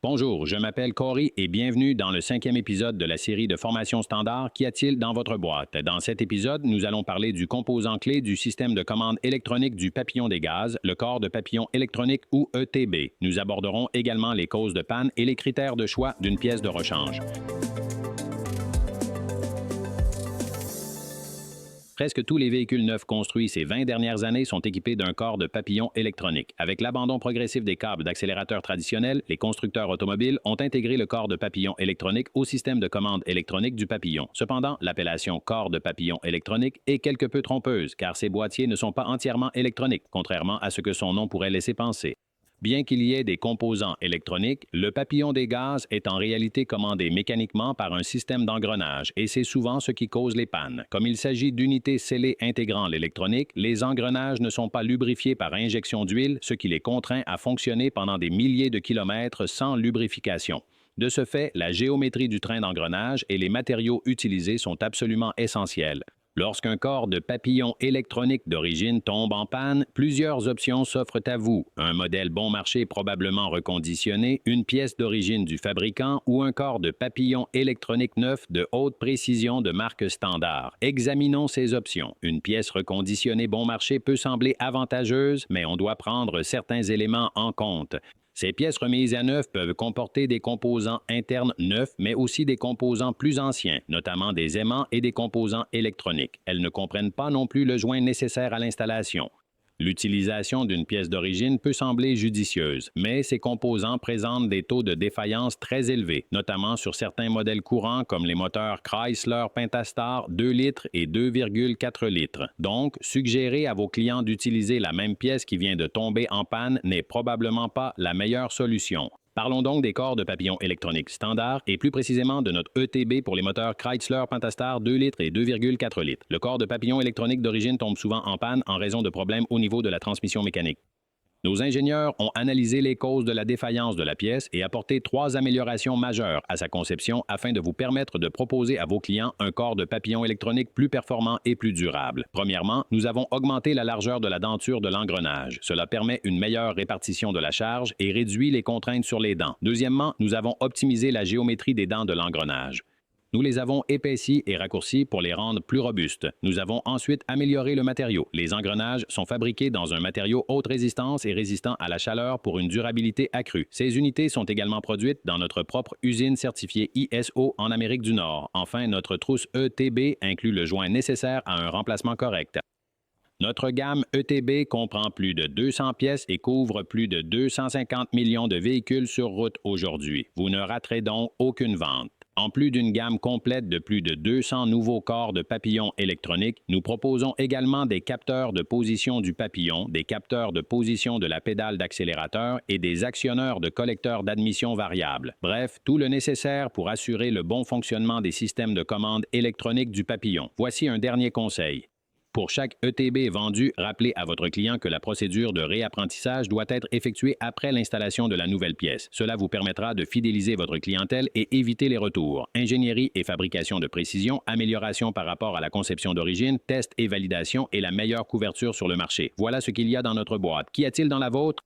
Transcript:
Bonjour, je m'appelle Corey et bienvenue dans le 5e épisode de la série de formation standard Qu'y a-t-il dans votre boîte? Dans cet épisode, nous allons parler du composant clé du système de commande électronique du papillon des gaz, le corps de papillon électronique ou ETB. Nous aborderons également les causes de panne et les critères de choix d'une pièce de rechange. Presque tous les véhicules neufs construits ces 20 dernières années sont équipés d'un corps de papillon électronique. Avec l'abandon progressif des câbles d'accélérateur traditionnels, les constructeurs automobiles ont intégré le corps de papillon électronique au système de commande électronique du papillon. Cependant, l'appellation corps de papillon électronique est quelque peu trompeuse, car ces boîtiers ne sont pas entièrement électroniques, contrairement à ce que son nom pourrait laisser penser. Bien qu'il y ait des composants électroniques, le papillon des gaz est en réalité commandé mécaniquement par un système d'engrenage et c'est souvent ce qui cause les pannes. Comme il s'agit d'unités scellées intégrant l'électronique, les engrenages ne sont pas lubrifiés par injection d'huile, ce qui les contraint à fonctionner pendant des milliers de kilomètres sans lubrification. De ce fait, la géométrie du train d'engrenage et les matériaux utilisés sont absolument essentiels. Lorsqu'un corps de papillon électronique d'origine tombe en panne, plusieurs options s'offrent à vous. Un modèle bon marché probablement reconditionné, une pièce d'origine du fabricant ou un corps de papillon électronique neuf de haute précision de marque standard. Examinons ces options. Une pièce reconditionnée bon marché peut sembler avantageuse, mais on doit prendre certains éléments en compte. Ces pièces remises à neuf peuvent comporter des composants internes neufs, mais aussi des composants plus anciens, notamment des aimants et des composants électroniques. Elles ne comprennent pas non plus le joint nécessaire à l'installation. L'utilisation d'une pièce d'origine peut sembler judicieuse, mais ces composants présentent des taux de défaillance très élevés, notamment sur certains modèles courants comme les moteurs Chrysler Pentastar 2 litres et 2,4 litres. Donc, suggérer à vos clients d'utiliser la même pièce qui vient de tomber en panne n'est probablement pas la meilleure solution. Parlons donc des corps de papillon électroniques standard et plus précisément de notre ETB pour les moteurs Chrysler Pentastar 2 litres et 2,4 litres. Le corps de papillon électronique d'origine tombe souvent en panne en raison de problèmes au niveau de la transmission mécanique. Nos ingénieurs ont analysé les causes de la défaillance de la pièce et apporté 3 améliorations majeures à sa conception afin de vous permettre de proposer à vos clients un corps de papillon électronique plus performant et plus durable. Premièrement, nous avons augmenté la largeur de la denture de l'engrenage. Cela permet une meilleure répartition de la charge et réduit les contraintes sur les dents. Deuxièmement, nous avons optimisé la géométrie des dents de l'engrenage. Nous les avons épaissis et raccourcis pour les rendre plus robustes. Nous avons ensuite amélioré le matériau. Les engrenages sont fabriqués dans un matériau haute résistance et résistant à la chaleur pour une durabilité accrue. Ces unités sont également produites dans notre propre usine certifiée ISO en Amérique du Nord. Enfin, notre trousse ETB inclut le joint nécessaire à un remplacement correct. Notre gamme ETB comprend plus de 200 pièces et couvre plus de 250 millions de véhicules sur route aujourd'hui. Vous ne raterez donc aucune vente. En plus d'une gamme complète de plus de 200 nouveaux corps de papillons électroniques, nous proposons également des capteurs de position du papillon, des capteurs de position de la pédale d'accélérateur et des actionneurs de collecteurs d'admission variables. Bref, tout le nécessaire pour assurer le bon fonctionnement des systèmes de commande électronique du papillon. Voici un dernier conseil. Pour chaque ETB vendu, rappelez à votre client que la procédure de réapprentissage doit être effectuée après l'installation de la nouvelle pièce. Cela vous permettra de fidéliser votre clientèle et éviter les retours. Ingénierie et fabrication de précision, amélioration par rapport à la conception d'origine, test et validation et la meilleure couverture sur le marché. Voilà ce qu'il y a dans notre boîte. Qu'y a-t-il dans la vôtre?